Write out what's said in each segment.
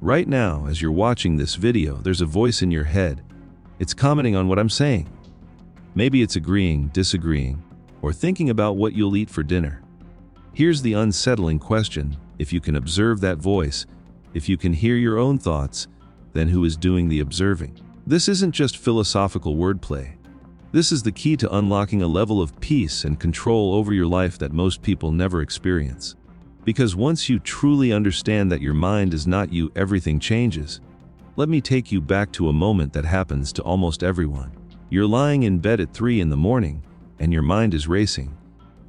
Right now, as you're watching this video, there's a voice in your head. It's commenting on what I'm saying. Maybe it's agreeing, disagreeing, or thinking about what you'll eat for dinner. Here's the unsettling question: if you can observe that voice, if you can hear your own thoughts, then who is doing the observing? This isn't just philosophical wordplay. This is the key to unlocking a level of peace and control over your life that most people never experience. Because once you truly understand that your mind is not you, everything changes. Let me take you back to a moment that happens to almost everyone. You're lying in bed at 3 in the morning, and your mind is racing.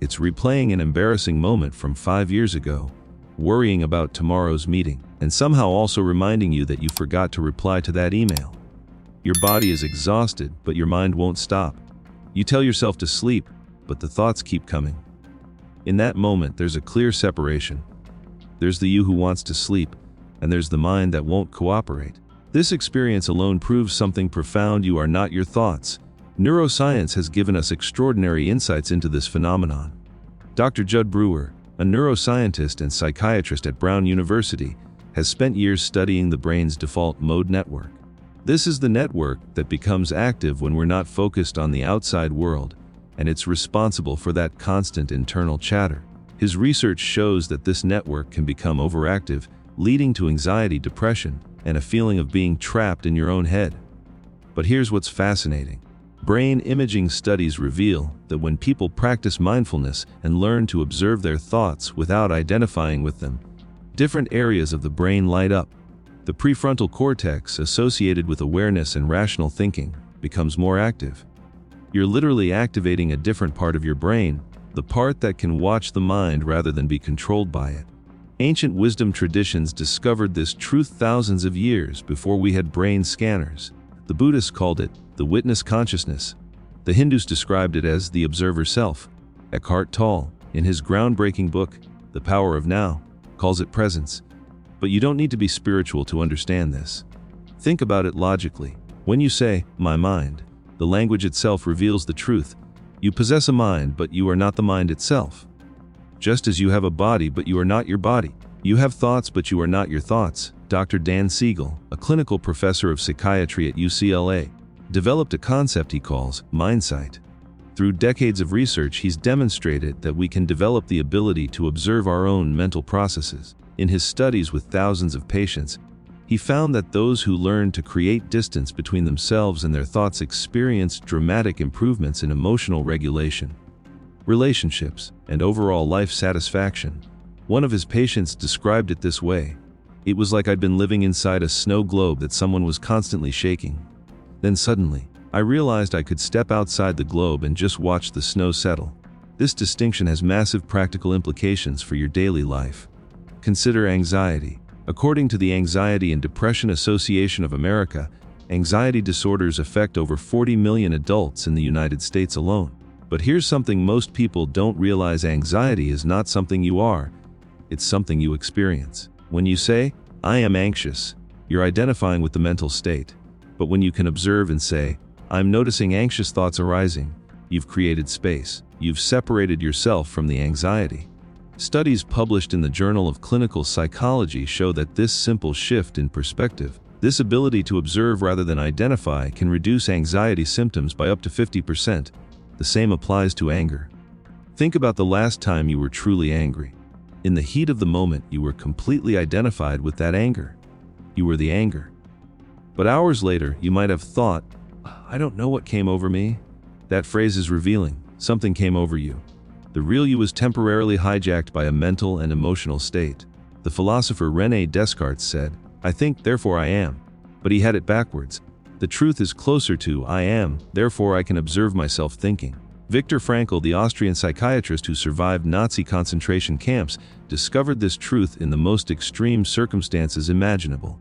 It's replaying an embarrassing moment from 5 years ago, worrying about tomorrow's meeting, and somehow also reminding you that you forgot to reply to that email. Your body is exhausted, but your mind won't stop. You tell yourself to sleep, but the thoughts keep coming. In that moment, there's a clear separation. There's the you who wants to sleep, and there's the mind that won't cooperate. This experience alone proves something profound: you are not your thoughts. Neuroscience has given us extraordinary insights into this phenomenon. Dr. Judd Brewer, a neuroscientist and psychiatrist at Brown University, has spent years studying the brain's default mode network. This is the network that becomes active when we're not focused on the outside world, and it's responsible for that constant internal chatter. His research shows that this network can become overactive, leading to anxiety, depression, and a feeling of being trapped in your own head. But here's what's fascinating. Brain imaging studies reveal that when people practice mindfulness and learn to observe their thoughts without identifying with them, different areas of the brain light up. The prefrontal cortex, associated with awareness and rational thinking, becomes more active. You're literally activating a different part of your brain, the part that can watch the mind rather than be controlled by it. Ancient wisdom traditions discovered this truth thousands of years before we had brain scanners. The Buddhists called it the witness consciousness. The Hindus described it as the observer self. Eckhart Tolle, in his groundbreaking book, The Power of Now, calls it presence. But you don't need to be spiritual to understand this. Think about it logically. When you say, "my mind," the language itself reveals the truth. You possess a mind, but you are not the mind itself. Just as you have a body, but you are not your body. You have thoughts, but you are not your thoughts. Dr. Dan Siegel, a clinical professor of psychiatry at UCLA, developed a concept he calls mindsight. Through decades of research, he's demonstrated that we can develop the ability to observe our own mental processes. In his studies with thousands of patients, he found that those who learned to create distance between themselves and their thoughts experienced dramatic improvements in emotional regulation, relationships, and overall life satisfaction. One of his patients described it this way: "It was like I'd been living inside a snow globe that someone was constantly shaking. Then suddenly, I realized I could step outside the globe and just watch the snow settle." This distinction has massive practical implications for your daily life. Consider anxiety. According to the Anxiety and Depression Association of America, anxiety disorders affect over 40 million adults in the United States alone. But here's something most people don't realize: anxiety is not something you are, it's something you experience. When you say, "I am anxious," you're identifying with the mental state. But when you can observe and say, "I'm noticing anxious thoughts arising," you've created space. You've separated yourself from the anxiety. Studies published in the Journal of Clinical Psychology show that this simple shift in perspective, this ability to observe rather than identify, can reduce anxiety symptoms by up to 50%. The same applies to anger. Think about the last time you were truly angry. In the heat of the moment, you were completely identified with that anger. You were the anger. But hours later, you might have thought, "I don't know what came over me." That phrase is revealing. Something came over you. The real you was temporarily hijacked by a mental and emotional state. The philosopher René Descartes said, "I think, therefore I am." But he had it backwards. The truth is closer to "I am, therefore I can observe myself thinking." Viktor Frankl, the Austrian psychiatrist who survived Nazi concentration camps, discovered this truth in the most extreme circumstances imaginable.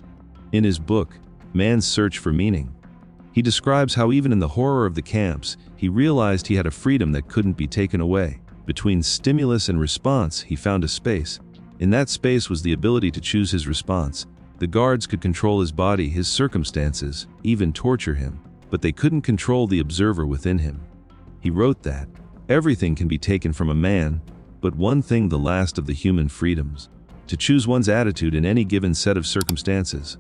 In his book, Man's Search for Meaning, he describes how even in the horror of the camps, he realized he had a freedom that couldn't be taken away. Between stimulus and response, he found a space. In that space was the ability to choose his response. The guards could control his body, his circumstances, even torture him, but they couldn't control the observer within him. He wrote that, "Everything can be taken from a man, but one thing, the last of the human freedoms: to choose one's attitude in any given set of circumstances.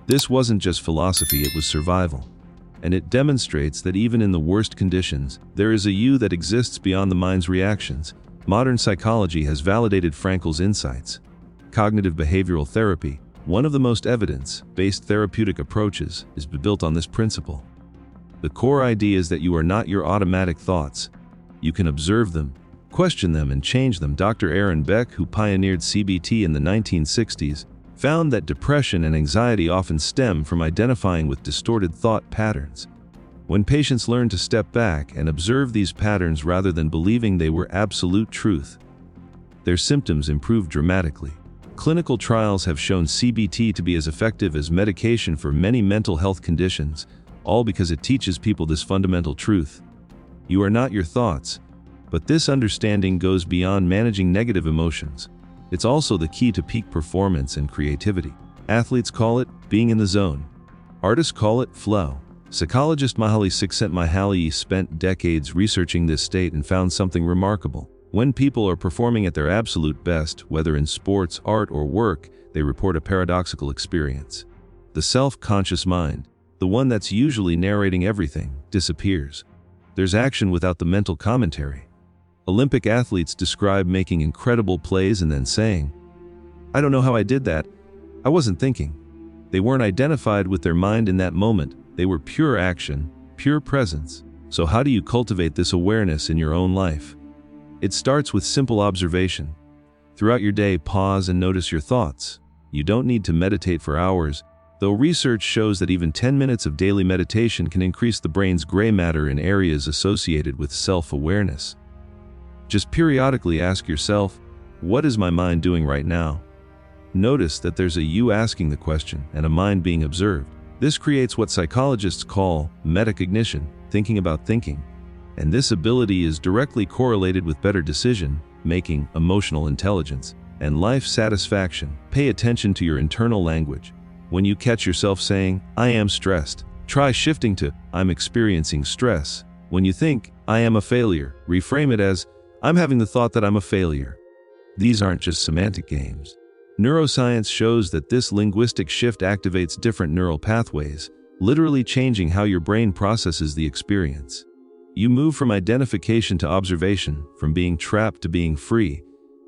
This wasn't just philosophy, it was survival. And it demonstrates that even in the worst conditions, there is a you that exists beyond the mind's reactions. Modern psychology has validated Frankl's insights. Cognitive behavioral therapy, one of the most evidence-based therapeutic approaches, is built on this principle. The core idea is that you are not your automatic thoughts. You can observe them, question them, and change them. Dr. Aaron Beck, who pioneered CBT in the 1960s, found that depression and anxiety often stem from identifying with distorted thought patterns. When patients learn to step back and observe these patterns rather than believing they were absolute truth, their symptoms improve dramatically. Clinical trials have shown CBT to be as effective as medication for many mental health conditions, all because it teaches people this fundamental truth. You are not your thoughts, but this understanding goes beyond managing negative emotions. It's also the key to peak performance and creativity. Athletes call it being in the zone. Artists call it flow. Psychologist Mihaly Csikszentmihalyi spent decades researching this state and found something remarkable. When people are performing at their absolute best, whether in sports, art, or work, they report a paradoxical experience. The self-conscious mind, the one that's usually narrating everything, disappears. There's action without the mental commentary. Olympic athletes describe making incredible plays and then saying, "I don't know how I did that. I wasn't thinking." They weren't identified with their mind in that moment. They were pure action, pure presence. So how do you cultivate this awareness in your own life? It starts with simple observation. Throughout your day, pause and notice your thoughts. You don't need to meditate for hours, though research shows that even 10 minutes of daily meditation can increase the brain's gray matter in areas associated with self-awareness. Just periodically ask yourself, what is my mind doing right now? Notice that there's a you asking the question and a mind being observed. This creates what psychologists call metacognition, thinking about thinking. And this ability is directly correlated with better decision-making, emotional intelligence, and life satisfaction. Pay attention to your internal language. When you catch yourself saying, "I am stressed," try shifting to, "I'm experiencing stress." When you think, "I am a failure," reframe it as, "I'm having the thought that I'm a failure." These aren't just semantic games. Neuroscience shows that this linguistic shift activates different neural pathways, literally changing how your brain processes the experience. You move from identification to observation, from being trapped to being free.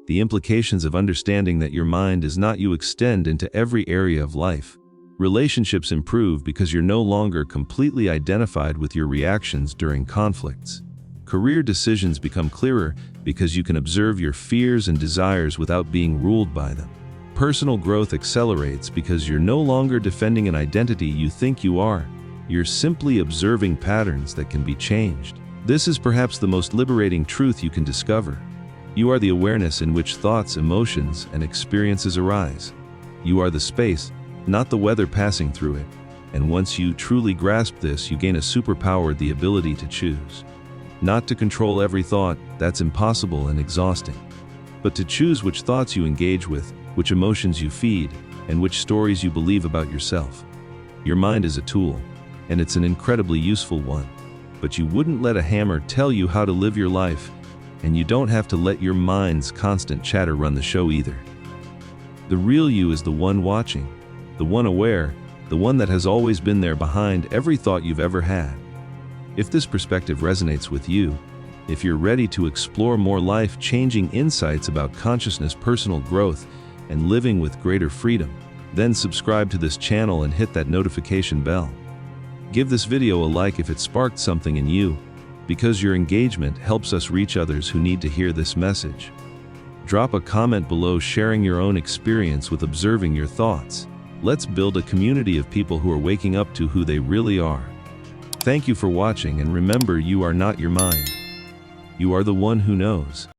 The implications of understanding that your mind is not you extend into every area of life. Relationships improve because you're no longer completely identified with your reactions during conflicts. Career decisions become clearer because you can observe your fears and desires without being ruled by them. Personal growth accelerates because you're no longer defending an identity you think you are. You're simply observing patterns that can be changed. This is perhaps the most liberating truth you can discover. You are the awareness in which thoughts, emotions, and experiences arise. You are the space, not the weather passing through it. And once you truly grasp this, you gain a superpower, the ability to choose. Not to control every thought, that's impossible and exhausting. But to choose which thoughts you engage with, which emotions you feed, and which stories you believe about yourself. Your mind is a tool, and it's an incredibly useful one. But you wouldn't let a hammer tell you how to live your life, and you don't have to let your mind's constant chatter run the show either. The real you is the one watching, the one aware, the one that has always been there behind every thought you've ever had. If this perspective resonates with you, if you're ready to explore more life-changing insights about consciousness, personal growth, and living with greater freedom, then subscribe to this channel and hit that notification bell. Give this video a like if it sparked something in you, because your engagement helps us reach others who need to hear this message. Drop a comment below sharing your own experience with observing your thoughts. Let's build a community of people who are waking up to who they really are. Thank you for watching, and remember, you are not your mind. You are the one who knows.